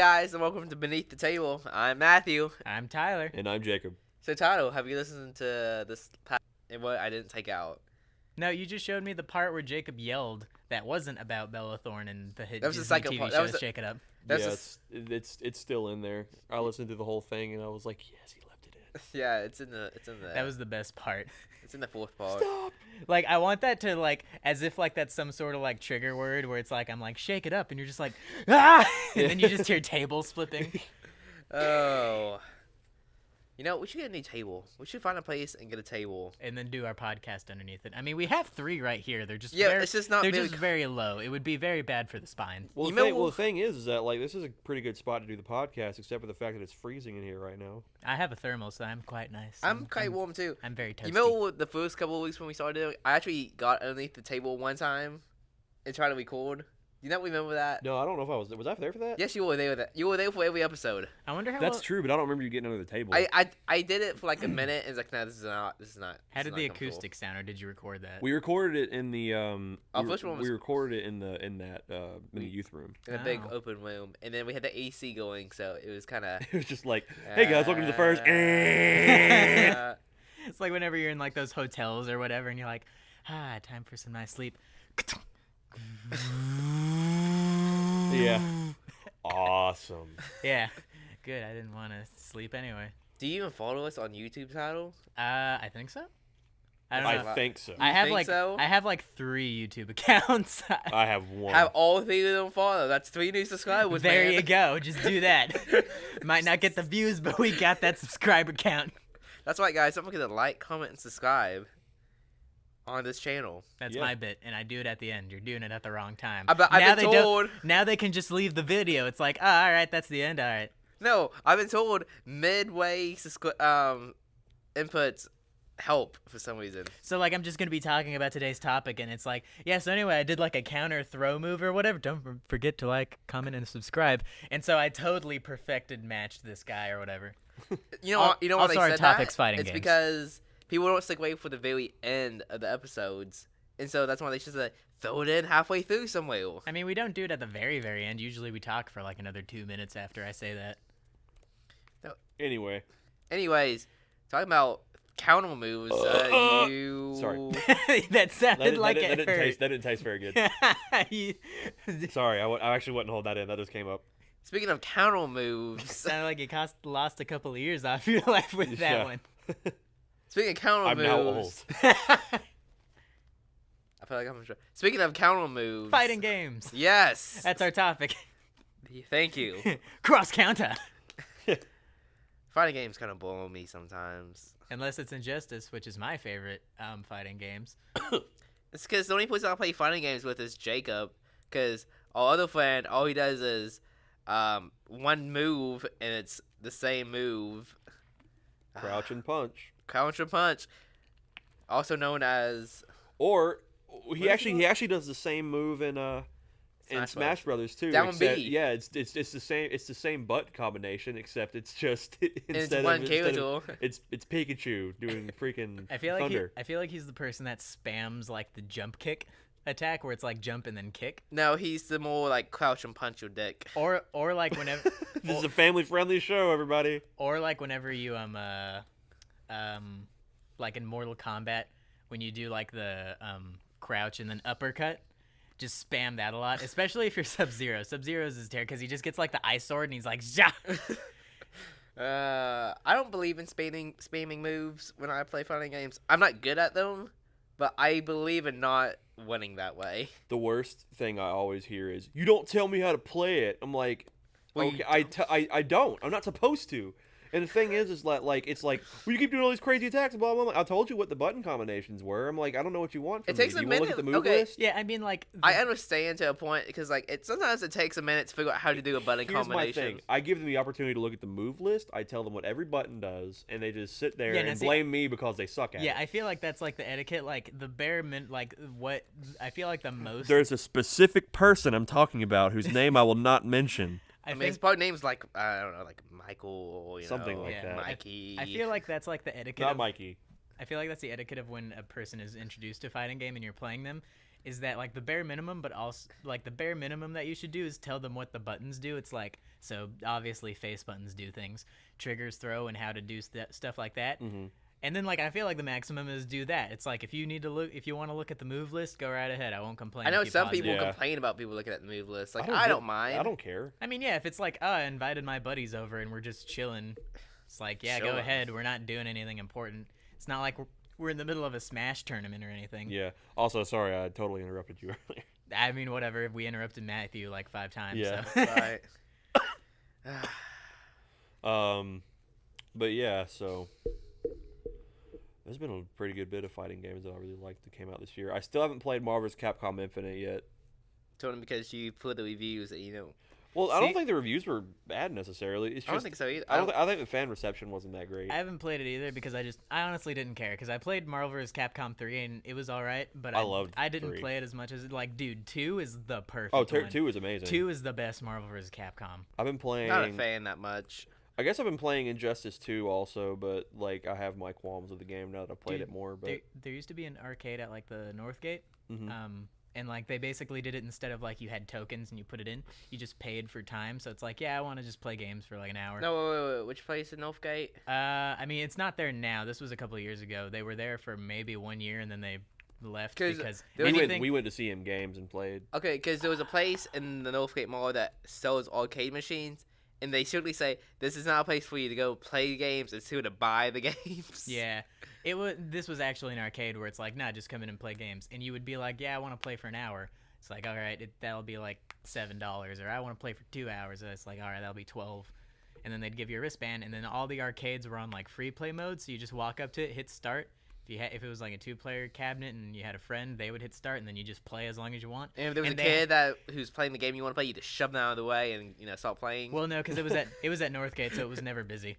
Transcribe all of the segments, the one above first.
guys, and welcome to Beneath the Table. I'm Matthew. I'm Tyler. And I'm Jacob. So, Tyler, have you listened to this and what I didn't take out? No, you just showed me the part where Jacob yelled that wasn't about Bella Thorne and the hit That was the Disney second TV part. show Shake It Up. That's It's still in there. I listened to the whole thing and I was like, yes, he left it in. Yeah, it's in the. That was the best part. It's in the fourth part. Stop. Like, I want that to, like, as if, like, that's some sort of, like, trigger word where it's like, I'm like, shake it up, and you're just like, ah! And then you just hear tables flipping. Oh. You know, we should get a new table. We should find a place and get a table. And then do our podcast underneath it. I mean, we have 3 right here. They're just it's just not. they're really... just very low. It would be very bad for the spine. Well, the thing is that, like, this is a pretty good spot to do the podcast, except for the fact that it's freezing in here right now. I have a thermal, so I'm quite nice. I'm quite warm, too. I'm very toasty. You know, the first couple of weeks when we started doing, I actually got underneath the table one time and tried to record. You not remember that? No, I don't know if I was I there for that? Yes, you were there with that. You were there for every episode. I wonder how That's true, but I don't remember you getting under the table. I did it for like a minute and it's like, no, this is not. How did the acoustic sound, or did you record that? We recorded it in the first one was... we recorded it in the youth room. In a big open room, and then we had the AC going, so it was kind of. It was just like, hey guys, welcome to the first. It's like whenever you're in like those hotels or whatever, and you're like, time for some nice sleep. Yeah. Awesome. Yeah. Good. I didn't want to sleep anyway. Do you even follow us on YouTube, Title? I think so. I don't know. I think so. I have like 3 YouTube accounts. I have 1. Have all 3 of them follow. That's 3 new subscribers. There man. you go. Just do that. Might not get the views, but we got that subscriber count. That's right, guys. Don't forget to like, comment, and subscribe on this channel. That's my bit, and I do it at the end. You're doing it at the wrong time. I've been told. Now they can just leave the video. It's like, all right, that's the end. All right. No, I've been told midway inputs help for some reason. So like I'm just gonna be talking about today's topic, and it's like, yeah. So anyway, I did like a counter throw move or whatever. Don't forget to like, comment, and subscribe. And so I totally matched this guy or whatever. You know why they our said topic's that? Fighting It's games. because people don't stick away for the very end of the episodes, and so that's why they just throw it in halfway through somewhere. I mean, we don't do it at the very, very end. Usually we talk for like another 2 minutes after I say that. No. Anyways, talking about counter moves, Sorry. That sounded like it hurt. That didn't taste very good. Sorry, I actually wouldn't hold that in. That just came up. Speaking of counter moves, sounded like you lost a couple of years off your life with that one. Speaking of counter moves, I'm now old. I feel like I'm sure. Speaking of counter moves, fighting games. Yes, that's our topic. Thank you. Cross counter. Fighting games kind of blow me sometimes. Unless it's Injustice, which is my favorite fighting games. It's because the only person I play fighting games with is Jacob. Because our other friend, all he does is one move, and it's the same move. Crouch and punch. Crouch and punch, also known as. Or he actually does the same move in Smash Brothers too. Down B. Yeah, it's the same. It's the same button combination, except it's just it's Pikachu doing freaking thunder. I feel like he's the person that spams like the jump kick attack, where it's like jump and then kick. No, he's the more like crouch and punch your dick. Or like whenever this is a family-friendly show, everybody. Or like whenever you like in Mortal Kombat, when you do like the crouch and then uppercut, just spam that a lot, especially if you're Sub-Zero. Sub-Zero's his tear because he just gets like the ice sword and he's like, "Zah!" I don't believe in spamming moves when I play fighting games. I'm not good at them, but I believe in not winning that way. The worst thing I always hear is, "You don't tell me how to play it." I'm like, well, okay, I don't. I'm not supposed to. And the thing is like, it's like, well, you keep doing all these crazy attacks, blah, blah, blah. I told you what the button combinations were. I'm like, I don't know what you want from me. It takes a minute. Look at the move list? Yeah, I mean, like... I understand to a point, because like sometimes it takes a minute to figure out how to do a button combination. Here's my thing. I give them the opportunity to look at the move list. I tell them what every button does, and they just sit there and blame me because they suck at it. Yeah, I feel like that's like the etiquette, like the bare like what... I feel like the most... There's a specific person I'm talking about whose name I will not mention. I mean, his part name's like, I don't know, like Michael or something like that. Mikey. I feel like that's like the etiquette. Not Mikey. I feel like that's the etiquette of when a person is introduced to a fighting game and you're playing them, is that like the bare minimum, but also like the bare minimum that you should do is tell them what the buttons do. It's like, so obviously face buttons do things, triggers, throw, and how to do stuff like that. Mm-hmm. And then like I feel like the maximum is do that. It's like if you want to look at the move list, go right ahead. I won't complain. I know if you some pause it. people Yeah. complain about people looking at the move list. Like, I don't mind. I don't care. I mean, yeah, if it's like, I invited my buddies over and we're just chilling, it's like, yeah, go Chilling. ahead. We're not doing anything important. It's not like we're in the middle of a Smash tournament or anything. Yeah. Also, sorry, I totally interrupted you earlier. I mean, whatever. We interrupted Matthew like 5 times. Yeah. So. Right. But yeah, so there's been a pretty good bit of fighting games that I really liked that came out this year. I still haven't played Marvel's Capcom Infinite yet. Tony, because you put the reviews that you know. Well, I don't See- think the reviews were bad necessarily. It's just I don't think so either. I think the fan reception wasn't that great. I haven't played it either because I honestly didn't care because I played Marvel vs. Capcom 3 and it was all right, but I didn't 3. play it as much as like, dude, 2 is the perfect Oh, one. 2 is amazing. 2 is the best Marvel vs. Capcom. I've been playing. Not a fan that much. I guess I've been playing Injustice 2 also, but like I have my qualms with the game now that I've played Dude, it more. But There used to be an arcade at like the Northgate, Mhm. and like they basically did it instead of like you had tokens and you put it in, you just paid for time. So it's like, yeah, I want to just play games for like an hour. No, wait. Which place in Northgate? I mean, it's not there now. This was a couple of years ago. They were there for maybe 1 year and then they left 'Cause because there was- anything. we went to CM Games and played. Okay, because there was a place in the Northgate Mall that sells arcade machines, and they strictly say this is not a place for you to go play games; it's here to buy the games. Yeah, This was actually an arcade where it's like, nah, just come in and play games, and you would be like, yeah, I want to play for an hour. It's like, all right, that'll be like $7, or I want to play for 2 hours. And it's like, all right, that'll be 12. And then they'd give you a wristband, and then all the arcades were on like free play mode, so you just walk up to it, hit start. If it was like a 2-player cabinet and you had a friend, they would hit start, and then you just play as long as you want. And if there was And a kid who's playing the game you want to play, you just shove them out of the way and start playing. Well, no, because it was at Northgate, so it was never busy.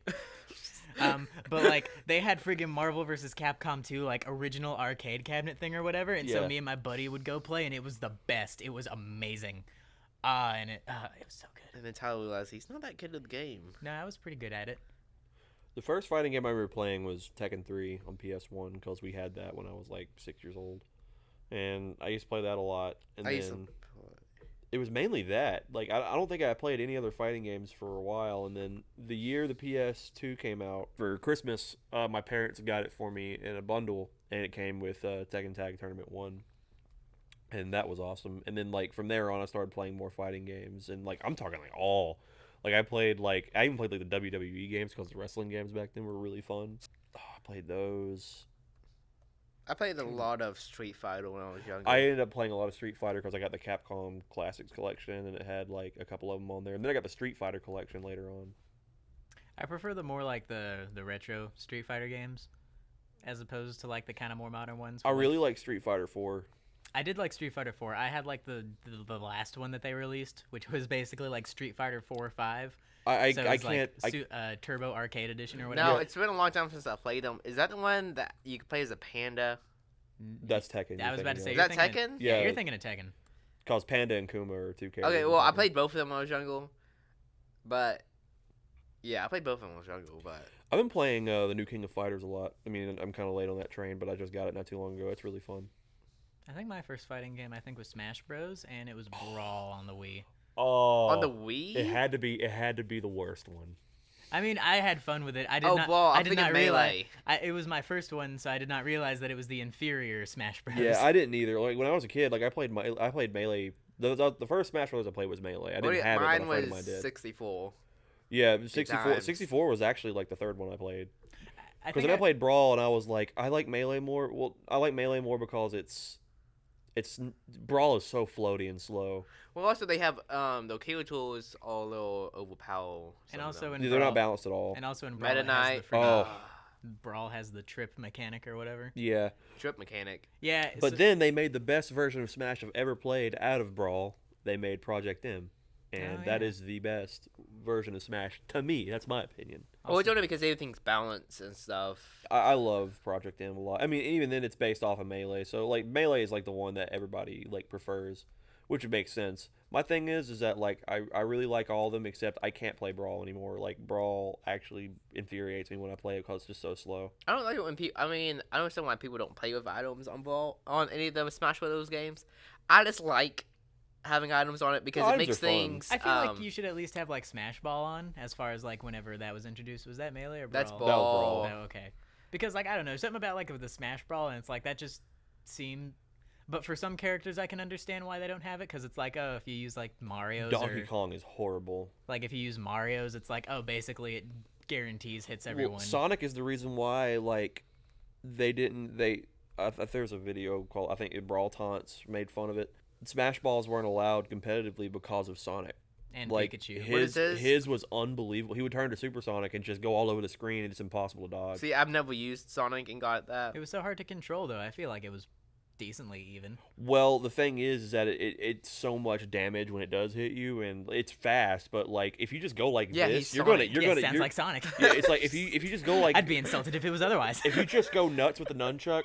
But like they had friggin' Marvel vs. Capcom 2 like original arcade cabinet thing or whatever, and so Yeah. me and my buddy would go play, and it was the best. It was amazing. It was so good. and then Tyler realized he's not that good at the game. No, I was pretty good at it. The first fighting game I remember playing was Tekken 3 on PS1 because we had that when I was like 6 years old, and I used to play that a lot. And I used then to. it was mainly that. Like I don't think I played any other fighting games for a while. And then the year the PS2 came out for Christmas, my parents got it for me in a bundle, and it came with Tekken Tag Tournament 1. And that was awesome. And then like from there on, I started playing more fighting games, and like I'm talking like all. Like I even played like the WWE games because the wrestling games back then were really fun. Oh, I played those. I played a lot of Street Fighter when I was younger. I ended up playing a lot of Street Fighter because I got the Capcom Classics collection, and it had like a couple of them on there. And then I got the Street Fighter collection later on. I prefer the more like the retro Street Fighter games, as opposed to like the kind of more modern ones. I where, like, really like Street Fighter 4. I did like Street Fighter 4. I had like the last one that they released, which was basically like Street Fighter 4 or 5. I So can't. like Turbo Arcade Edition or whatever. No, it's been a long time since I played them. Is that the one that you can play as a panda? That's Tekken. I was about to say. Is you're that thinking- Tekken? Yeah, Yeah. you're thinking of Tekken. Because Panda and Kuma are two characters. Okay, in well, I Tekken. played both of them when I was younger. But, yeah, I played both of them when I was younger. But I've been playing the new King of Fighters a lot. I mean, I'm kind of late on that train, but I just got it not too long ago. It's really fun. I think my first fighting game was Smash Bros, and it was Brawl on the Wii. Oh, on the Wii? It had to be the worst one. I mean, I had fun with it. I did Oh, not. well, I'm I did thinking not realize. Melee. It was my first one, so I did not realize that it was the inferior Smash Bros. Yeah, I didn't either. Like when I was a kid, like I played Melee. The first Smash Bros I played was Melee. I didn't have it, but a Mine friend of was mine did. 64. Yeah, it was 64. times. 64 was actually like the third one I played. I Because think then I played Brawl, and I was like, I like Melee more. Well, I like Melee more because it's Brawl is so floaty and slow. Well, also, they have the Killer tools are a little overpower. And also in They're Brawl, not balanced at all. And also in Brawl, Meta it has Knight. the freaking- Oh. Brawl has the trip mechanic or whatever. Yeah, Trip mechanic. Yeah, but so- then they made the best version of Smash I've ever played out of Brawl. They made Project M, and Oh, that yeah. is the best version of Smash to me. That's my opinion. Well, it's only because everything's balanced and stuff. I love Project M a lot. I mean, even then it's based off of Melee, so like Melee is like the one that everybody like prefers. which would make sense. My thing is that like I really like all of them except I can't play Brawl anymore. Like Brawl actually infuriates me when I play it because it's just so slow. I don't like it when people. I mean, I don't understand why people don't play with items on Brawl on any of the Smash Bros. Games. I just like having items on it because it Items makes are fun. things. I feel like you should at least have like Smash Ball on, as far as like whenever that was introduced. Was that Melee or Brawl? That's That was Brawl. Brawl. Oh, okay. Because like I don't know, something about like with the Smash Brawl, and it's like that just seemed. But for some characters, I can understand why they don't have it, because it's like, oh, if you use like Mario's Donkey or Kong is horrible. like if you use Mario's, it's like, oh, basically it guarantees hits everyone. Well, Sonic is the reason why like there's a video called I think Brawl Taunts made fun of it. Smash Balls weren't allowed competitively because of Sonic. and Like Pikachu. What is this? his was unbelievable. He would turn to Super Sonic and just go all over the screen, and it's impossible to dodge. See, I've never used Sonic and got that. It was so hard to control, though. I feel like it was decently even. Well, the thing is that it's so much damage when it does hit you, and it's fast. But like, if you just go like Yeah, this, he's you're Sonic. Sounds like Sonic. Yeah, it's like if you just go like I'd be insulted if it was otherwise. if you just go nuts with the nunchuck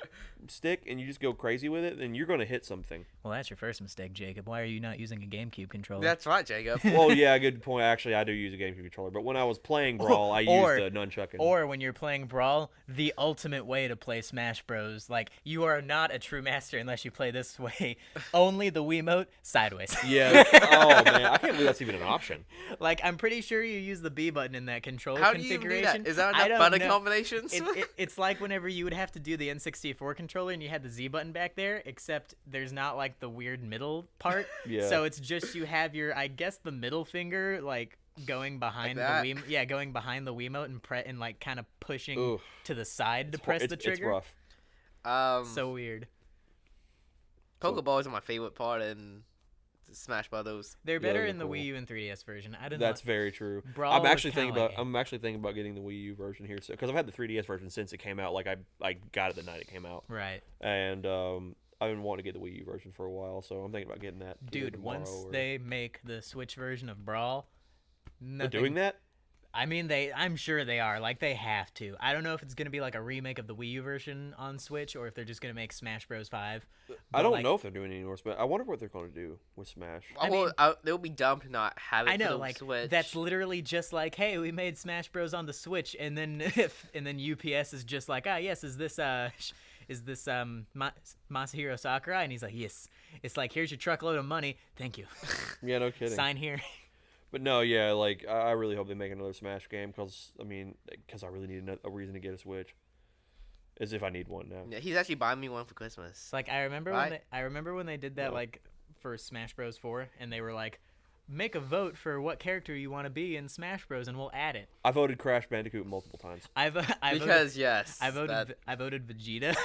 stick and you just go crazy with it, then you're gonna hit something. Well, that's your first mistake, Jacob. Why are you not using a GameCube controller? That's right, Jacob. Well, yeah, good point. Actually, I do use a GameCube controller, but when I was playing Brawl, I used the nunchuck. And... Or when you're playing Brawl, the ultimate way to play Smash Bros. Like, you are not a true master unless you play this way. Only the Wiimote sideways. yeah. Oh man, I can't believe that's even an option. Like, I'm pretty sure you use the B button in that controller How do you even do configuration. that? Is that I enough don't button know. combinations? It's like whenever you would have to do the N64 controller and you had the Z button back there, except there's not like the weird middle part. Yeah. So it's just you have your, I guess, the middle finger like going behind Like the that? going behind the Wiimote and like kind of pushing Oof. to the side to press the trigger. It's rough. So weird. Pokeballs are my favorite part in Smash Brothers. They're Yeah, better they're in the cool. Wii U and 3DS version. I don't That's know. very true. Brawl I'm was actually kinda thinking like about it. I'm actually thinking about getting the Wii U version here because I've had the 3DS version since it came out. Like I got it the night it came out, Right. and I've been wanting to get the Wii U version for a while, so I'm thinking about getting that. either Dude, once tomorrow or- they make the Switch version of Brawl, they're doing that. I mean, I'm sure they are. Like, they have to. I don't know if it's going to be like a remake of the Wii U version on Switch or if they're just going to make Smash Bros. 5. I But, don't like, know if they're doing any more Smash. I wonder what they're going to do with Smash. I mean- They would be dumb to not have it I for know, the like, Switch. that's literally just like, hey, we made Smash Bros. On the Switch, and then UPS is just like, yes, is this Masahiro Sakurai? And he's like, yes. It's like, here's your truckload of money. Thank you. Yeah, no kidding. Sign here. But no, yeah, like I really hope they make another Smash game because I really need a reason to get a Switch. As if I need one now. Yeah, he's actually buying me one for Christmas. It's like I remember when they did that No. like for Smash Bros 4, and they were like, make a vote for what character you want to be in Smash Bros, and we'll add it. I voted Crash Bandicoot multiple times. I voted, Yes, I voted Vegeta.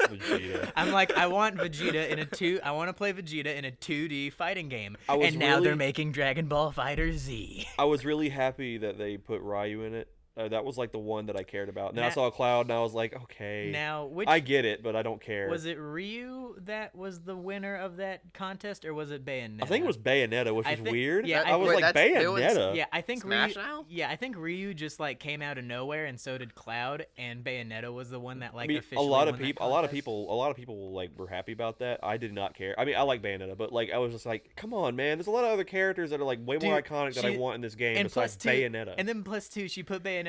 Vegeta. I'm like, I want Vegeta I want to play Vegeta in a 2D fighting game, I was and now they're really- making Dragon Ball Fighter Z. I was really happy that they put Ryu in it. That was like the one that I cared about. And then I Now- saw Cloud, and I was like, okay, Now, which I get it, but I don't care. was it? Ryu that was the winner of that contest, or was it Bayonetta? I think it was Bayonetta, which I is think- weird. yeah, I was wait, like that's- it was- Bayonetta. Yeah, I think Smash Ryu. now? Yeah, I think Ryu just like came out of nowhere, and so did Cloud, and Bayonetta was the one that like I mean, officially a lot of won that people, like were happy about that. I did not care. I mean, I like Bayonetta, but like I was just like, come on, man. There's a lot of other characters that are like way more Dude, iconic that I she- want in this game And besides plus two, Bayonetta. and then plus two, she put Bayonetta.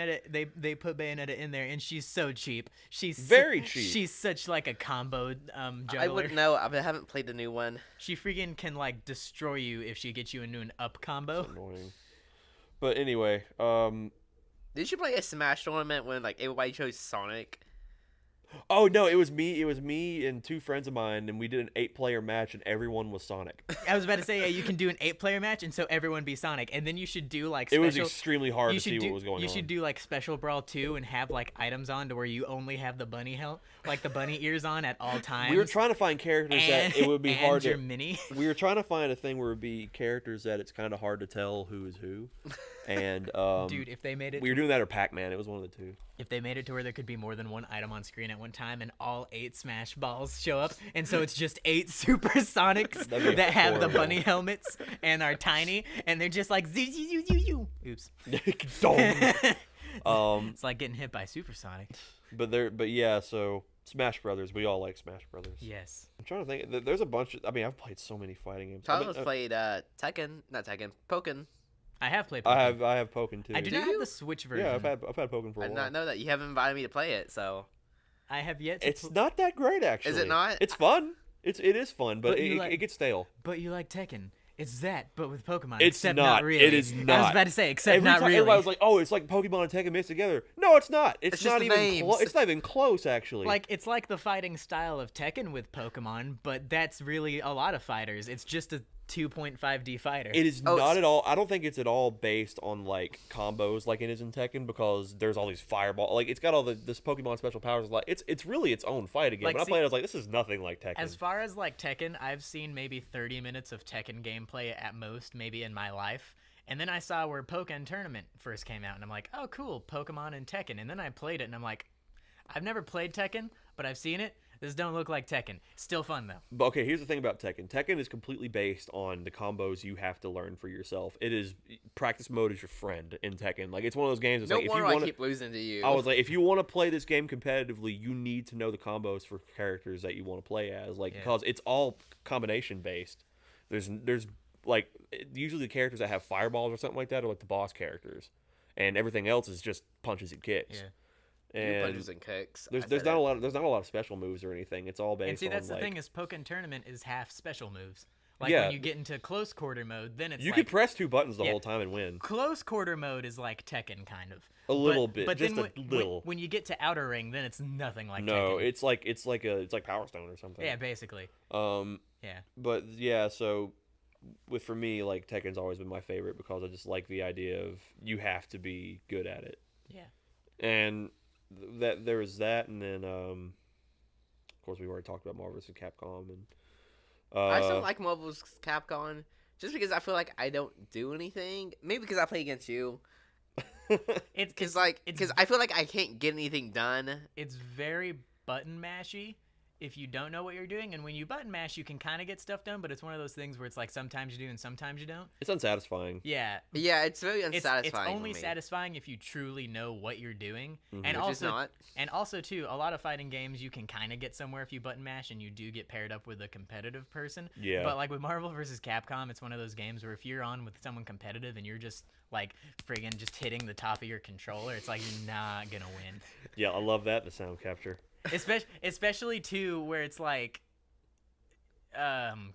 They put Bayonetta in there, and she's so cheap. She's Very cheap. She's such like a combo juggler. I wouldn't know. I haven't played the new one. She freaking can like destroy you if she gets you into an up combo. It's annoying. But anyway, Did you play a Smash tournament when like everybody chose Sonic? oh no, it was me and two friends of mine, and we did an 8-player match, and everyone was Sonic. I was about to say, yeah, you can do an 8-player match, and so everyone be Sonic, and then you should do like It special. was extremely hard you to should see do, what was going You on. should do like Special Brawl 2 and have like items on to where you only have the bunny like the bunny ears on at all times. We were trying to find characters and, that it would be and hard your to. mini. We were trying to find a thing where it would be characters that it's kind of hard to tell who is who, and Dude, if they made it, we were doing that or Pac-Man. It was one of the two. if they made it to where there could be more than one item on screen at one time, and all 8 Smash Balls show up, and so it's just 8 Supersonics That'd be that have the horrible. bunny helmets and are tiny, and they're just like zoo zoo zoo zoo zoo. Oops. Dong. It's like getting hit by Supersonic. But yeah, so Smash Brothers. We all like Smash Brothers. Yes. I'm trying to think. There's a bunch. I mean, I've played so many fighting games. Tyler's played Tekken, not Tekken, Pokken. I have played. I Pokken. have Pokken too. I do Do not have you? the Switch version. Yeah, I've had Pokken for a I did while. not know that. You haven't invited me to play it, so. I have yet to. It's not that great actually. Is it not? It's fun. It is fun, but But you like- it gets stale. But you like Tekken. It's that, but with Pokemon. It's except not. really. It is I was not. about to say, except Every not time really. everybody was like, "Oh, it's like Pokemon and Tekken mixed together." No, it's not. It's It's not just even. names. It's not even close, actually. Like it's like the fighting style of Tekken with Pokemon, but that's really a lot of fighters. It's just a 2.5D fighter. it is Oh, not at all. I don't think it's at all based on like combos like it is in Tekken because there's all these fireball. Like it's got all this Pokemon special powers. Like it's really its own fighting game. Like, When I see- played, it, I was like, this is nothing like Tekken. As far as like Tekken, I've seen maybe 30 minutes of Tekken gameplay at most, maybe in my life. And then I saw where Pokken Tournament first came out, and I'm like, oh, cool, Pokemon and Tekken. And then I played it, and I'm like, I've never played Tekken, but I've seen it. This don't look like Tekken. Still fun, though. But okay, here's the thing about Tekken. Tekken is completely based on the combos you have to learn for yourself. It is practice mode is your friend in Tekken. Like it's one of those games. It's No like if you wonder I want keep losing to you. I was like, if you want to play this game competitively, you need to know the combos for characters that you want to play as, like Yeah. because it's all combination based. There's like usually the characters that have fireballs or something like that are like the boss characters, and everything else is just punches and kicks. Yeah. You And punches and kicks. there's I there's said not it. a lot there's not a lot of special moves or anything. It's all based And see, on that's the like thing is Pokken Tournament is half special moves. Like Yeah. when you get into close quarter mode, then it's you like can press two buttons the Yeah. whole time and win. close quarter mode is like Tekken kind of. A little bit, But just then a little. when you get to Outer Ring, then it's nothing like No, Tekken. it's like Power Stone or something. Yeah, basically. Yeah. But yeah, so for me, like Tekken's always been my favorite because I just like the idea of you have to be good at it. Yeah. And that there was that, and then of course we already talked about Marvel vs. Capcom, and I still like Marvel vs. Capcom just because I feel like I don't do anything. Maybe because I play against you. It's Because it's I feel like I can't get anything done. it's very button mashy if you don't know what you're doing, and when you button mash you can kind of get stuff done, but it's one of those things where it's like sometimes you do and sometimes you don't. it's unsatisfying. Yeah. Yeah, it's very It's unsatisfying. only for me, satisfying if you truly know what you're doing. Mhm. And which is also not. and also too, a lot of fighting games you can kind of get somewhere if you button mash and you do get paired up with a competitive person. Yeah. But like with Marvel vs. Capcom, it's one of those games where if you're on with someone competitive and you're just like friggin' just hitting the top of your controller, it's like you're not gonna win. Yeah, I love that, the sound capture. Especially too where it's like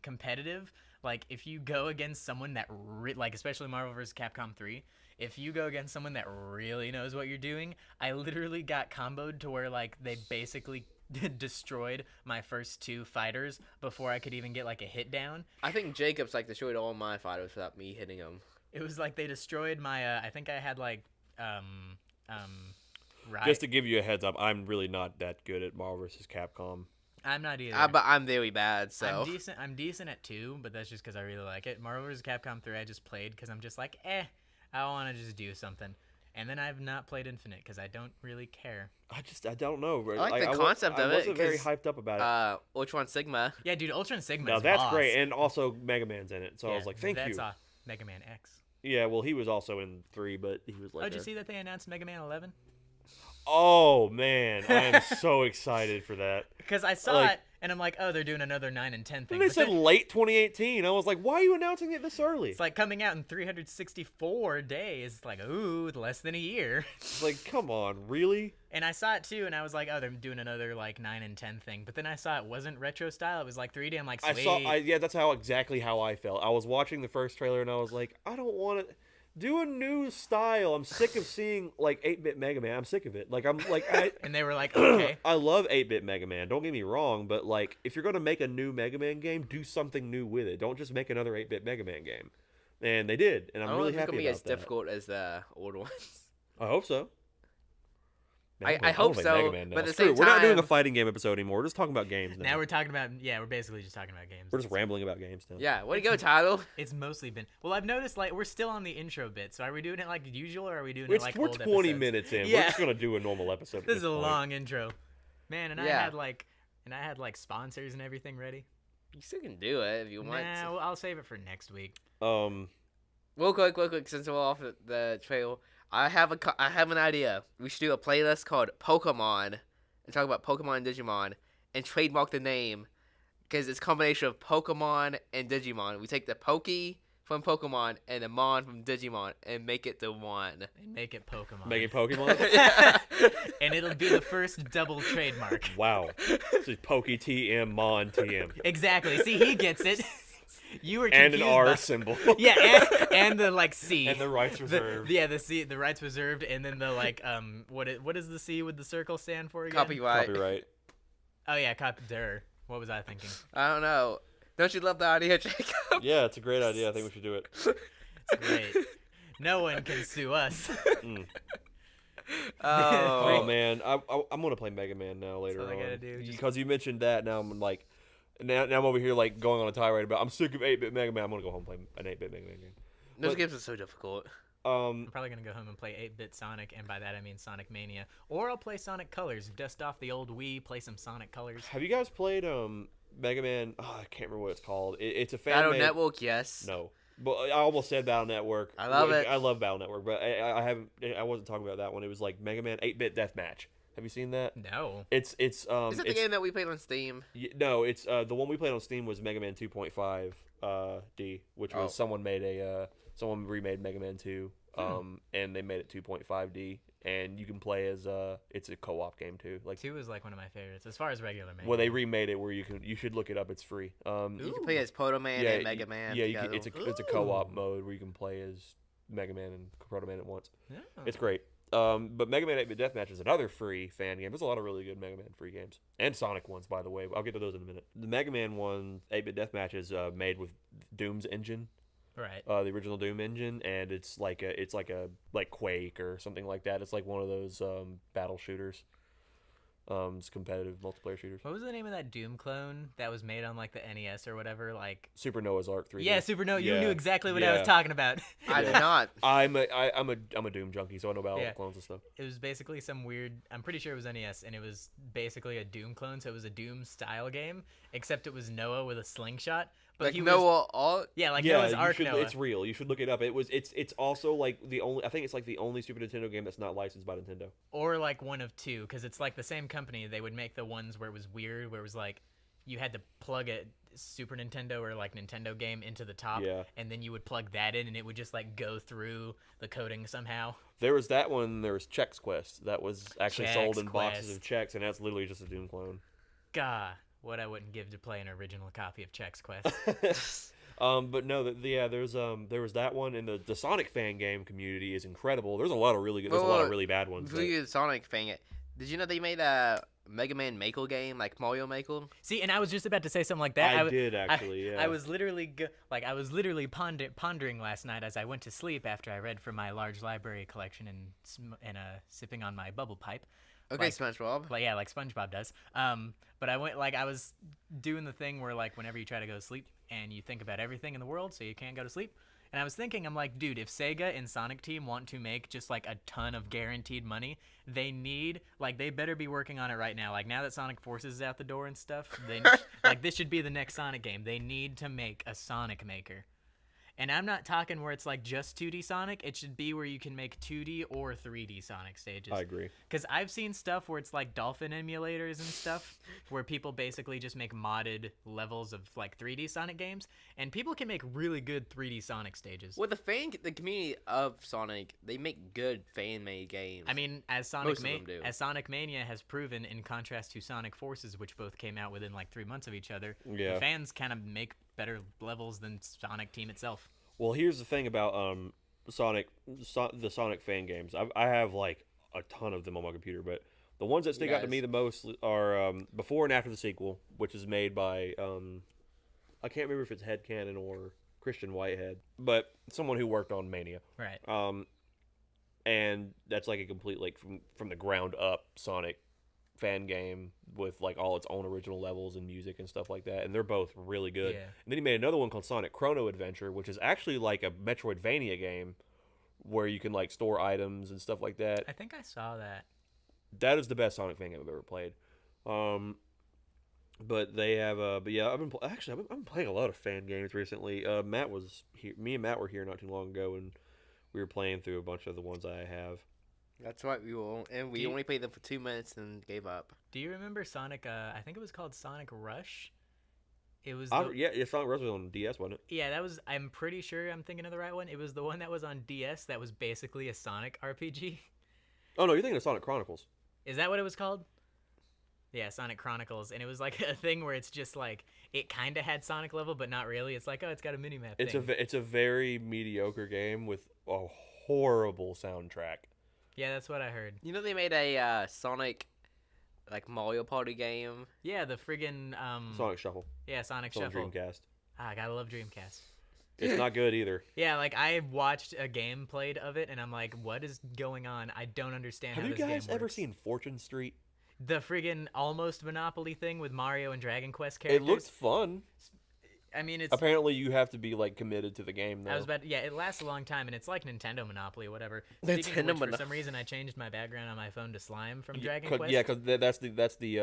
competitive. Like if you go against someone that like especially Marvel vs. Capcom 3, if you go against someone that really knows what you're doing, I literally got comboed to where like they basically destroyed my first two fighters before I could even get like a hit down. I think Jacob's like destroyed all my fighters without me hitting him. It was like they destroyed my I think I had like right. Just to give you a heads up, I'm really not that good at Marvel vs. Capcom. I'm not either. But I'm very bad, so. I'm decent at 2, but that's just because I really like it. Marvel vs. Capcom 3 I just played because I'm just like, I want to just do something. And then I've not played Infinite because I don't really care. I don't know. I like the concept of I it, wasn't very 'cause, hyped up about it. Ultron Sigma. Yeah, dude, Ultra and Sigma Now is that's boss. great, and also Mega Man's in it. So I Yeah, was like, thank you. That's Mega Man X. Yeah, well, he was also in 3, but he was like. Oh, did you see that they announced Mega Man 11? Oh man, I am so excited for that. Because I saw Like- it, and I'm like, oh, they're doing another 9 and 10 thing. And they But said then late 2018. I was like, why are you announcing it this early? it's like coming out in 364 days. It's like, ooh, less than a year. It's like, come on, really? And I saw it too, and I was like, oh, they're doing another like 9 and 10 thing. But then I saw it wasn't retro style; it was like 3D. I'm like, sweet. Yeah, that's exactly how I felt. I was watching the first trailer and I was like, I don't want to do a new style. I'm sick of seeing like 8-bit Mega Man. I'm sick of it. Like And they were like, okay. I love 8-bit Mega Man. Don't get me wrong, but like if you're gonna make a new Mega Man game, do something new with it. Don't just make another 8-bit Mega Man game. And they did, and I'm I don't really think happy it'll be about as that. difficult as the old ones. I hope so. I hope wanna play so, Mega Man now. but at the Screw it, same we're not doing a time- fighting game episode anymore. We're just talking about games now. Now we're talking about we're basically just talking about games. We're just rambling about games now. Yeah, way to go, Tyler. It's mostly been well. I've noticed like we're still on the intro bit. So are we doing it like usual, or are we doing it like We're old 20 episodes? minutes in. We're Yeah. just gonna do a normal episode. at This is a point. long intro, man. And I Yeah. had like sponsors and everything ready. You still can do it if you want. Nah, well, I'll save it for next week. Real quick, since we're off the trail, I have an idea. We should do a playlist called Pokemon and talk about Pokemon and Digimon and trademark the name because it's a combination of Pokemon and Digimon. We take the Poke from Pokemon and the Mon from Digimon and make it the one. And make it Pokemon. Make it Pokemon. Yeah. And it'll be the first double trademark. Wow. This is Poke TM Mon TM. Exactly. See, he gets it. You were And confused an R by- symbol. Yeah, and the like C. And the rights reserved. The C, the rights reserved, and then the like what is the C with the circle stand for again? Copyright. Copyright. Oh yeah, copyright. What was I thinking? I don't know. Don't you love the idea, Jacob? Yeah, it's a great idea. I think we should do it. It's great. No one can sue us. Mm. Oh. Oh man, I'm gonna play Mega Man now later all I on. gotta do, just- Because you mentioned that, now I'm like, now I'm over here like going on a tirade about I'm sick of 8-bit Mega Man. I'm gonna go home and play an 8-bit Mega Man game. Those But- games are so difficult. I'm probably gonna go home and play 8-bit Sonic, and by that I mean Sonic Mania. Or I'll play Sonic Colors, dust off the old Wii, play some Sonic Colors. Have you guys played Mega Man? Oh, I can't remember what it's called. It's a fan Battle made. Network, yes. No, but I almost said Battle Network. I love it. I love Battle Network, but I haven't. I wasn't talking about that one. It was like Mega Man 8-bit Deathmatch. Have you seen that? No. It's Is it the game that we played on Steam? No, it's the one we played on Steam was Mega Man 2.5 D, which was Oh. someone remade Mega Man 2, and they made it 2.5 D, and you can play as it's a co-op game too. Like 2 is like one of my favorites as far as regular Mega well, they Man. remade it where you should look it up. It's free. You can play as Proto Man and Mega Man. Yeah, together. it's a co-op Ooh. mode where you can play as Mega Man and Proto Man at once. Yeah. It's great. But Mega Man 8-bit Deathmatch is another free fan game. There's a lot of really good Mega Man free games. And Sonic ones, by the way. I'll get to those in a minute. The Mega Man one, 8-bit Deathmatch, is made with Doom's engine, Right. the original Doom engine, and it's like Quake or something like that. It's like one of those battle shooters. It's competitive multiplayer shooters. What was the name of that Doom clone that was made on like the NES or whatever? Like Super Noah's Ark 3D. yeah, Supernova. You Yeah. knew exactly what I Yeah. was talking about. I did Yeah. not. I'm a Doom junkie, so I know about all Yeah. the clones and stuff. It was basically some weird. I'm pretty sure it was NES, and it was basically a Doom clone. So it was a Doom style game, except it was Noah with a slingshot. But Like he was Noah, all yeah, like Yeah, Noah's you Ark should, Noah. it's real. You should look it up. It's also like the only. I think it's like the only Super Nintendo game that's not licensed by Nintendo. Or like one of two, because it's like the same company. They would make the ones where it was weird, where it was like you had to plug a Super Nintendo or like Nintendo game into the top, Yeah. and then you would plug that in, and it would just like go through the coding somehow. There was that one. There was Chex Quest that was actually sold Chex in boxes Quest. of checks, and that's literally just a Doom clone. God, what I wouldn't give to play an original copy of Chex Quest. But no, there was that one, and the Sonic fan game community is incredible. There's a lot of really good. There's a lot of really bad ones. Before you get Sonic thing, did you know they made a Mega Man Maker game like Mario Maker? See, and I was just about to say something like that. I did actually. Yeah. I was literally pondering last night as I went to sleep after I read from my large library collection and sipping on my bubble pipe. Okay, Like- SpongeBob. Like yeah, like SpongeBob does. But I was doing the thing where like whenever you try to go to sleep and you think about everything in the world so you can't go to sleep. And I was thinking, I'm like, dude, if Sega and Sonic Team want to make just like a ton of guaranteed money, they better be working on it right now. Like now that Sonic Forces is out the door and stuff, like this should be the next Sonic game. They need to make a Sonic Maker. And I'm not talking where it's like just 2D Sonic. It should be where you can make 2D or 3D Sonic stages. I agree. Because I've seen stuff where it's like dolphin emulators and stuff, where people basically just make modded levels of like 3D Sonic games, and people can make really good 3D Sonic stages. Well, the community of Sonic, they make good fan-made games. I mean, as Most of them do. Sonic Mania has proven, in contrast to Sonic Forces, which both came out within like 3 months of each other, Yeah. the fans kind of make better levels than Sonic Team itself. Well, here's the thing about the Sonic fan games. I have like a ton of them on my computer, but the ones that stick out to Yes. me the most are before and after the sequel, which is made by I can't remember if it's Headcanon or Christian Whitehead, but someone who worked on Mania. Right. And that's like a complete like from the ground up Sonic fan game with like all its own original levels and music and stuff like that, and they're both really good. Yeah. And then he made another one called Sonic Chrono Adventure, which is actually like a Metroidvania game where you can like store items and stuff like that. I think I saw that. That is the best Sonic fan game I've ever played. But they have but yeah, I've been playing a lot of fan games recently. Matt was here. Me and Matt were here not too long ago, and we were playing through a bunch of the ones I have. That's right. We you- only played them for 2 minutes and gave up. Do you remember Sonic? I think it was called Sonic Rush. It was. Yeah, Sonic Rush was on DS, wasn't it? Yeah, that was. I'm pretty sure I'm thinking of the right one. It was the one that was on DS. That was basically a Sonic RPG. Oh no, you're thinking of Sonic Chronicles. Is that what it was called? Yeah, Sonic Chronicles, and it was like a thing where it's just like it kind of had Sonic level, but not really. It's like, oh, it's got a mini map. It's a very mediocre game with a horrible soundtrack. Yeah, that's what I heard. You know they made a Sonic like Mario Party game. Yeah, the friggin' Sonic Shuffle. yeah, Sonic It's on Shuffle. Dreamcast. I gotta love Dreamcast. It's not good either. Yeah, like I watched a game played of it, and I'm like, what is going on? I don't understand. Have how you this guys game ever works. seen Fortune Street? The friggin' almost Monopoly thing with Mario and Dragon Quest characters? It looks fun. I mean, it's. Apparently, you have to be like committed to the game though. I was about. Yeah, it lasts a long time, and it's like Nintendo Monopoly, or whatever. Nintendo Speaking of which, for Mono- some reason, I changed my background on my phone to Slime from Yeah, Dragon 'cause- Quest. Yeah, because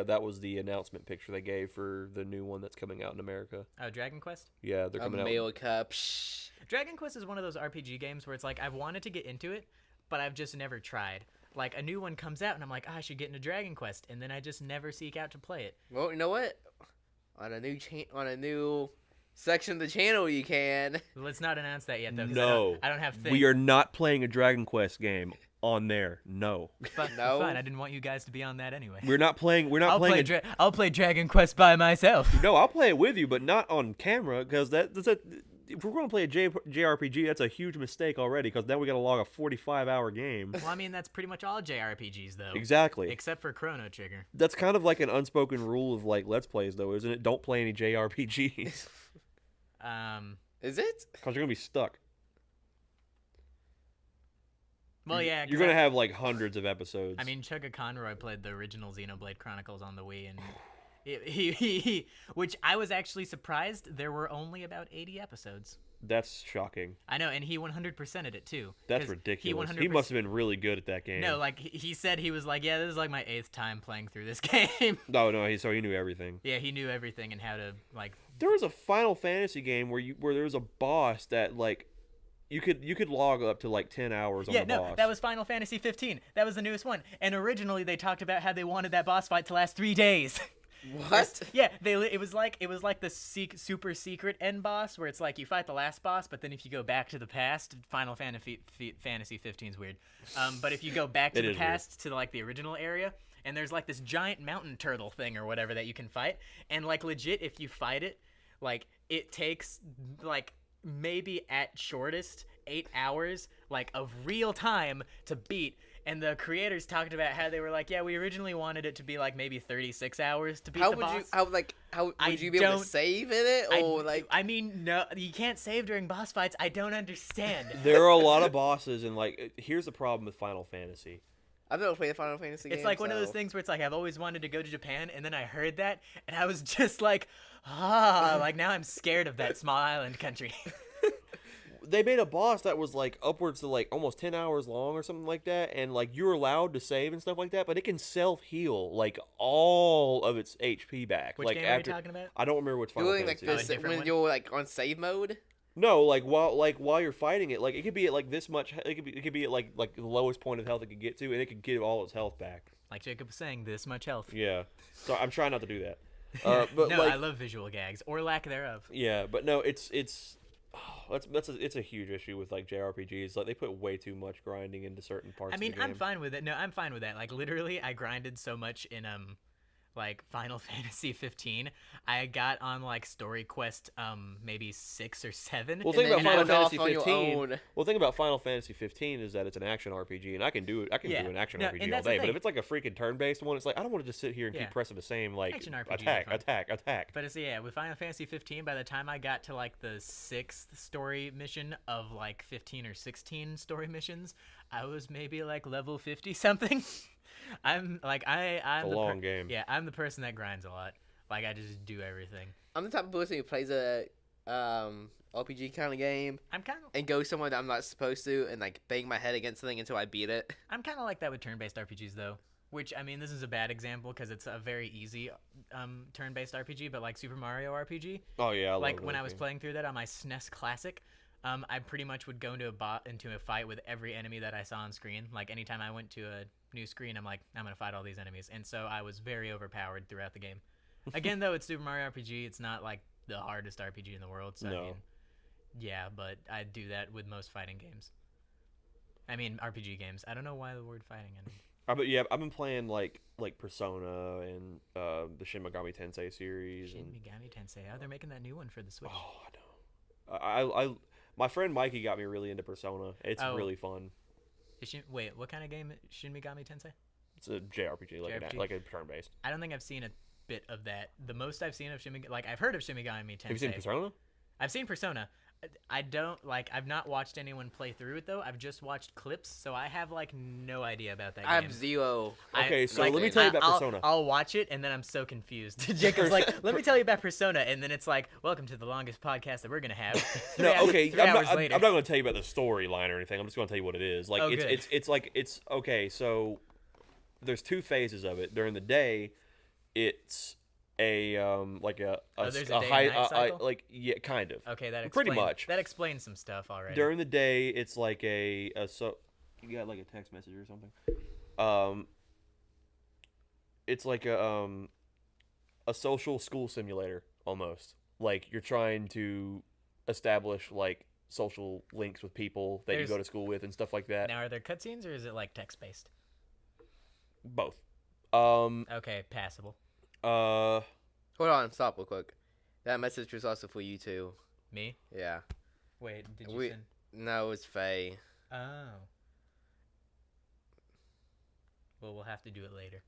that was the announcement picture they gave for the new one that's coming out in America. Oh, Dragon Quest. Yeah, they're A coming out. mail cup. Shh. Dragon Quest is one of those RPG games where it's like I've wanted to get into it, but I've just never tried. Like a new one comes out, and I'm like, I should get into Dragon Quest, and then I just never seek out to play it. Well, you know what? On a new section of the channel, you can. Let's not announce that yet, though. 'cause No, I don't have things. we are not playing a Dragon Quest game on there. No, No. Fine. I didn't want you guys to be on that anyway. we're not playing. We're not playing. I'll play Dragon Quest by myself. No, I'll play it with you, but not on camera because if we're going to play a JRPG, that's a huge mistake already because then we got to log a 45-hour game. Well, I mean, that's pretty much all JRPGs, though. Exactly. Except for Chrono Trigger. That's kind of like an unspoken rule of like Let's Plays, though, isn't it? Don't play any JRPGs Is it? because you're gonna be stuck. Well, yeah. 'cause You're gonna have like hundreds of episodes. I mean, Chugga Conroy played the original Xenoblade Chronicles on the Wii, and which I was actually surprised there were only about 80 episodes. that's shocking. I know, and he 100%ed it too. That's 'cause ridiculous. He He 100%. must have been really good at that game. No, like he said, he was like, yeah, this is like my 8th time playing through this game. No, he knew everything. Yeah, he knew everything and how to like. There was a Final Fantasy game where there was a boss that like you could log up to like 10 hours on Yeah, the no, boss. that was Final Fantasy 15. That was the newest one. And originally they talked about how they wanted that boss fight to last 3 days. What? Yeah, it was like the super secret end boss where it's like you fight the last boss, but then if you go back to the past, Final Fantasy 15 is weird. But if you go back to It the is weird. past to like the original area, and there's like this giant mountain turtle thing or whatever that you can fight, and like legit, if you fight it, like it takes like maybe at shortest 8 hours like of real time to beat. And the creators talked about how they were like, yeah, we originally wanted it to be like maybe 36 hours to beat How the would boss. how I would you be able don't- to save in it or I mean, no, you can't save during boss fights. I don't understand. There are a lot of bosses, and like here's the problem with Final Fantasy. I've never played a Final Fantasy game. It's like one of those so- things where it's like I've always wanted to go to Japan, and then I heard that, and I was just like, like now I'm scared of that small island country. They made a boss that was like upwards to like almost 10 hours long or something like that, and like you're allowed to save and stuff like that, but it can self-heal like all of its HP back. Which like game after are you talking about? I don't remember which Final Doing like Fantasy. this different when one? you're like on save mode. No, like while you're fighting it, like it could be at like this much. It could be at like the lowest point of health it could get to, and it could get all its health back. Like Jacob was saying, this much health. Yeah, so I'm trying not to do that. But No, like, I love visual gags or lack thereof. yeah, but no, it's it's a huge issue with like JRPGs. Like they put way too much grinding into certain parts. I mean, of the game. I'm fine with it. No, I'm fine with that. Like literally, I grinded so much in like Final Fantasy 15. I got on like story quest maybe 6 or 7. Well, think And about then Final went off Fantasy on your 15. own. Well, think about Final Fantasy 15 is that it's an action RPG, and I can do it. I can Yeah. do an action No, RPG and all that's the day. But thing. if it's like a freaking turn-based one, it's like I don't want to just sit here and Yeah. keep pressing the same like Action RPGs are attack, fun. attack. But it's yeah, with Final Fantasy 15, by the time I got to like the 6th story mission of like 15 or 16 story missions, I was maybe like level 50 something. I'm like I'm It's a the long game. Yeah, I'm the person that grinds a lot. Like I just do everything. I'm the type of person who plays a RPG kind of game I'm kind of and go somewhere that I'm not supposed to and like bang my head against something until I beat it. like that with turn-based RPGs though. Which I mean, this is a bad example because it's a very easy turn-based RPG, but like Super Mario RPG. Oh yeah, I love Like when those I was games. playing through that on my SNES Classic, I pretty much would go into a fight with every enemy that I saw on screen. Like anytime I went to a new screen, I'm like, I'm gonna fight all these enemies, and so I was very overpowered throughout the game. Again, though, it's Super Mario RPG. It's not like the hardest RPG in the world. So No. I mean, yeah, but I do that with most fighting games. I mean, RPG games. I don't know why the word fighting. But yeah, I've been playing like Persona and the Shin Megami Tensei series. Shin And, Megami Tensei. Oh, they're making that new one for the Switch. oh, I know. I my friend Mikey got me really into Persona. It's Oh. really fun. Wait, what kind of game? Shin Megami Tensei? It's a JRPG, JRPG. like a turn based. I don't think I've seen a bit of that. The most I've seen of like I've heard of Shin Megami Tensei. Have you seen Persona? I've seen Persona. I don't like. I've not watched anyone play through it though. I've just watched clips, so I have like no idea about that I game. have zero. Okay, so like, let me tell you about I'll- Persona. I'll watch it and then I'm so confused. Jacob's like, "Let me tell you about Persona," and then it's like, "Welcome to the longest podcast that we're gonna have." No, okay. Three I'm hours not later. going to tell you about the storyline or anything. I'm just going to tell you what it is. Like Oh, it's good. it's like it's okay. So there's two phases of it. During the day, it's a like a Oh, there's a a day high and night cycle? like yeah, kind of. Okay, that Pretty explains, much. that explains some stuff already. During the day, it's like a so you got like a text message or something. It's like a social school simulator almost. Like you're trying to establish like social links with people that There's- you go to school with and stuff like that. Now, are there cutscenes or is it like text based? Both. Okay, passable. Hold on, stop real quick. That message was also for you too. Me? Yeah. Wait, did you We- send? No, it's Faye. Oh. Well, we'll have to do it later.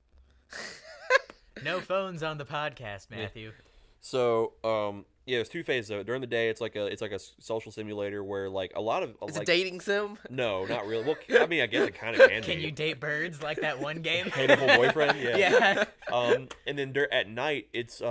No phones on the podcast, Matthew. So yeah, there's two phases of it. During the day, it's like a social simulator where like a lot of It's like a dating sim. no, not really. Well, I mean, I guess it kind of can. Can be. you date birds like that one game? Hateful boyfriend? Yeah. Yeah. And then at night, it's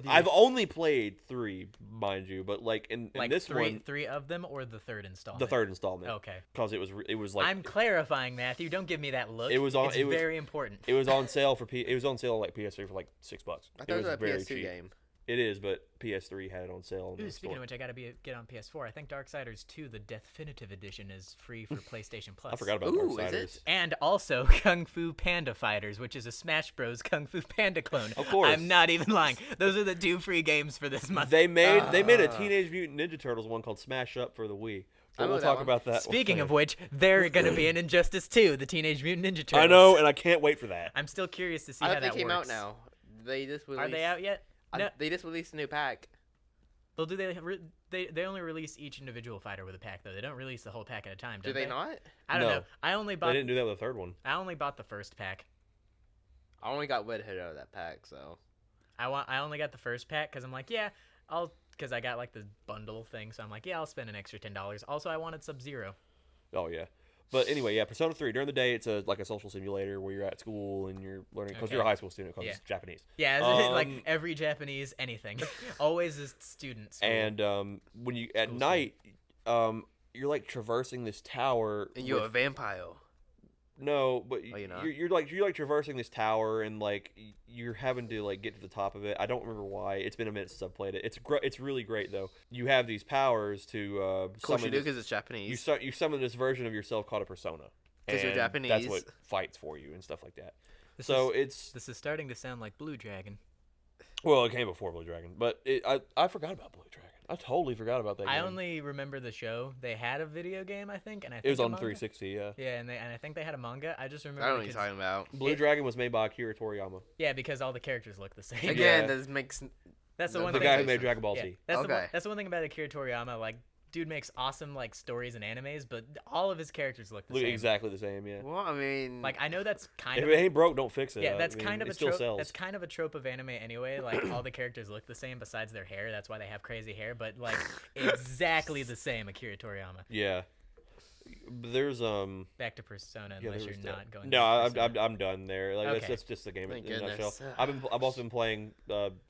I've only played 3, mind you, but like in like this one, three of them or the third installment? the third installment, Okay. because it was like I'm clarifying, Matthew. Don't give me that look. It was on- It's it was- very important. it was on sale for it was on sale like PS3 for like $6. I thought it was a very PS2 cheap. game. It is, but PS3 had it on sale. In Ooh, the speaking store. of which, I gotta get on PS4. I think Darksiders 2, the Definitive Edition, is free for PlayStation Plus. I forgot about Ooh, is Darksiders. it? And also Kung Fu Panda Fighters, which is a Smash Bros. Kung Fu Panda clone. Of course. I'm not even lying. Those are the 2 free games for this month. They made a Ah. Teenage Mutant Ninja Turtles one called Smash Up for the Wii. I But know we'll that talk one. about that. Speaking of later. which, they're gonna be in Injustice 2, the Teenage Mutant Ninja Turtles. I know, and I can't wait for that. I'm still curious to see I how thought that they came works. out now. They just released. Are they out yet? No. They just released a new pack. Well, do they only release each individual fighter with a pack though? They don't release the whole pack at a time, Do they not? I don't No. know. I only They bought didn't do that with the third one. the first pack. I only got Red Hood out of that pack, so. I only got the first pack because I'm like, yeah, because I got like the bundle thing, so I'm like, yeah, I'll spend an extra $10. Also, I wanted Sub-Zero. Oh yeah. But anyway, yeah, Persona 3. During the day, it's like a social simulator where you're at school and you're learning because you're a Okay. high school student because Yeah. it's Japanese. Yeah, like Um, every Japanese anything, always a student. School. And when you at School night, you're like traversing this tower. And you're a with- vampire. No, but Oh, you're not? you're like traversing this tower and like you're having to like get to the top of it. I don't remember why. It's been a minute since I've played it. It's really great though. You have these powers to Of course you summon do, this- because it's Japanese. you summon this version of yourself called a persona. 'Cause you're And That's Japanese. what fights for you and stuff like that. This So is, this is starting to sound like Blue Dragon. well, it came before Blue Dragon, but I forgot about Blue Dragon. I totally forgot about that. I game. only remember the show. They had a video game, I think, and I think It was a on manga. 360. Yeah. Yeah, and I think they had a manga. I just I remember. don't know what you're because- talking about. Blue Dragon was made by Akira Toriyama, Yeah, because all the characters look the same. Again, Yeah. this makes. That's the the one the thing. guy who made Dragon Ball Yeah, Z. that's Okay. that's the one thing about Akira Toriyama. Like, dude makes awesome like stories and animes, but all of his characters look the Look same. exactly the same. Yeah. Well, I mean. Like, I know that's kind If of it ain't broke, don't fix it. yeah, I that's mean, kind of it a still trope. sells. That's kind of a trope of anime anyway. Like, all the characters look the same besides their hair. That's why they have crazy hair. But like, exactly the same. Akira Toriyama. Yeah. There's Back to Persona, Yeah, unless there you're was not that. going. No, to Persona. I'm done there. Like Okay. that's just the game Thank in a nutshell. goodness. I've also been playing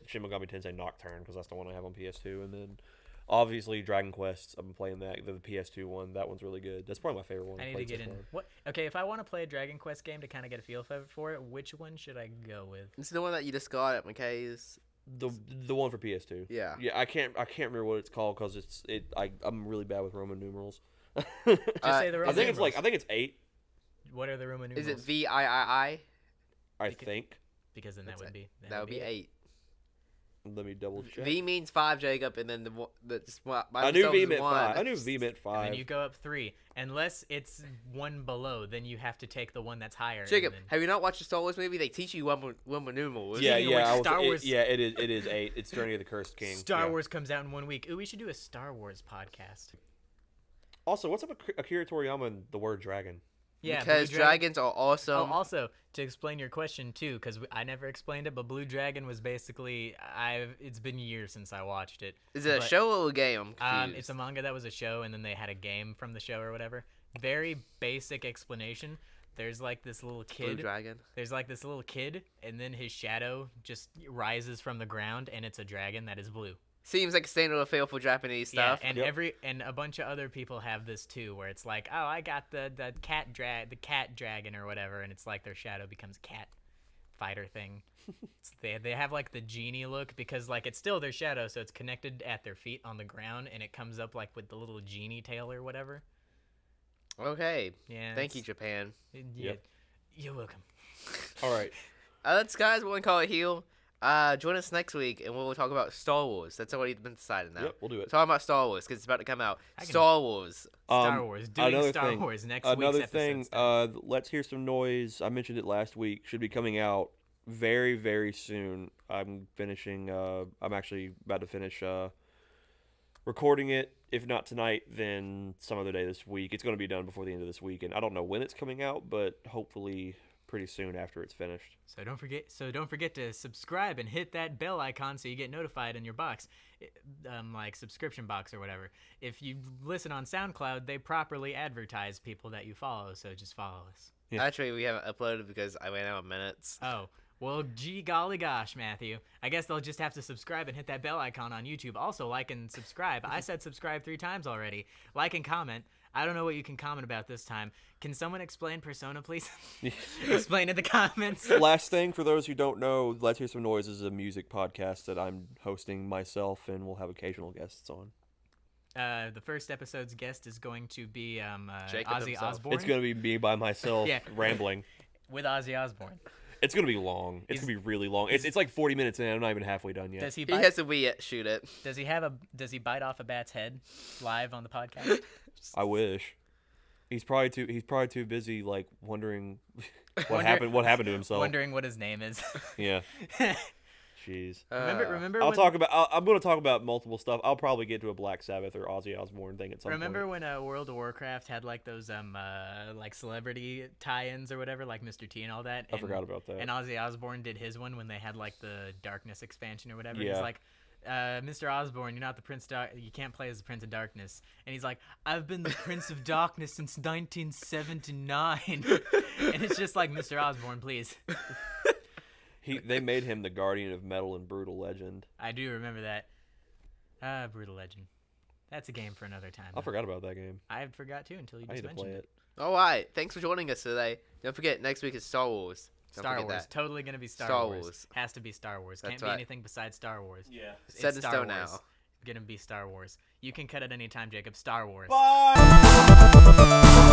Shin Megami Tensei Nocturne because that's the one I have on PS2, and then obviously Dragon Quest. I've been playing that the PS2 one. That one's really good. That's probably my favorite one. I I've need to played get so in. far. What? Okay, if I want to play a Dragon Quest game to kind of get a feel for it, which one should I go with? It's the one that you just got at McKay's. The one for PS2. Yeah. Yeah, I can't remember what it's called because I'm really bad with Roman numerals. Just say the I Roman think it's numerals. I think it's 8. What are the Roman Is numerals? it VIII? I think. Because then That's that would be That would be 8. Let me double check. V means 5, Jacob, and then the I knew V meant 5. I knew V meant 5. And then you go up 3, unless it's one below. Then you have to take the one that's higher. and Jacob, then- have you not watched the Star Wars movie? They teach you Roman numerals. Yeah, Speaking of yeah. which, Star Wars- It is 8. It's Journey of the Cursed King. Star yeah. Wars comes out in 1 week. Ooh, we should do a Star Wars podcast. Also, what's up with Akira Toriyama and the word dragon? Yeah, because Blue Dragon- dragons are awesome. Oh, also, to explain your question too, because I never explained it, but Blue Dragon was basically it's been years since I watched it. Is it a but- show or a game? I'm confused. It's a manga that was a show, and then they had a game from the show or whatever. Very basic explanation. There's like this little Blue kid. dragon. There's like this little kid, and then his shadow just rises from the ground, and it's a dragon that is blue. Seems like a standard affair for Japanese stuff. Yeah, and Yep. and a bunch of other people have this too, where it's like, oh, I got the cat dragon or whatever, and it's like their shadow becomes a cat fighter thing. They have like the genie look because like it's still their shadow, so it's connected at their feet on the ground, and it comes up like with the little genie tail or whatever. Okay. Yeah. Thank you, Japan. Yeah, Yep. You're welcome. All right. That's guys. We're gonna call it heel. Join us next week, and we'll talk about Star Wars. That's already been decided now. Yep, we'll do it. Talking about Star Wars because it's about to come out. I can- Star Wars. Star Wars. Doing another Star thing- Wars next Another week's thing, episode. Let's Hear Some Noise. I mentioned it last week. Should be coming out very, very soon. I'm actually about to finish recording it. If not tonight, then some other day this week. It's going to be done before the end of this week, and I don't know when it's coming out, but hopefully pretty soon after it's finished. So don't forget to subscribe and hit that bell icon so you get notified in your box, like subscription box or whatever. If you listen on SoundCloud, they properly advertise people that you follow, so just follow us. Yeah. Actually, we haven't uploaded because I ran out of minutes. Oh, well, gee golly gosh, Matthew. I guess they'll just have to subscribe and hit that bell icon on YouTube. Also, like and subscribe. I said subscribe 3 times already. Like and comment. I don't know what you can comment about this time. Can someone explain Persona, please? Explain in the comments. Last thing, for those who don't know, Let's Hear Some Noise is a music podcast that I'm hosting myself, and we'll have occasional guests on. The first episode's guest is going to be Jacob Ozzy himself. Osbourne. It's going to be me by myself Yeah. rambling. With Ozzy Osbourne. It's going to be long. It's going to be really long. It's like 40 minutes in, and I'm not even halfway done yet. Does he He bite? has to shoot it. Does he bite off a bat's head live on the podcast? I wish. He's probably too busy like wondering what Wonder- happened to himself. Wondering what his name is. Yeah. Jeez. remember I'm when, going to talk about multiple stuff. I'll probably get to a Black Sabbath or Ozzy Osbourne thing at some remember point. when World of Warcraft had like those like celebrity tie-ins or whatever, like Mr. T and all that? I forgot about that. And Ozzy Osbourne did his one when they had like the Darkness expansion or whatever. Yeah. He's like, Mr. Osborne, you're not the Prince. You can't play as the Prince of Darkness. And he's like, I've been the Prince of Darkness since 1979. And it's just like, Mr. Osborne, please. They made him the guardian of metal and brutal legend. I do remember that. Brutal Legend. That's a game for another time. I though. forgot about that game. I forgot too until you I just need to play mentioned it. All right. Thanks for joining us today. Don't forget, next week is Star Wars. Don't Star forget Wars. that. Totally gonna be Star, Star Wars. Wars. Has to be Star Wars. That's Can't right. be anything besides Star Wars. Yeah. It's Set in Star stone Wars. now. Gonna be Star Wars. You can cut at any time, Jacob. Star Wars. Bye.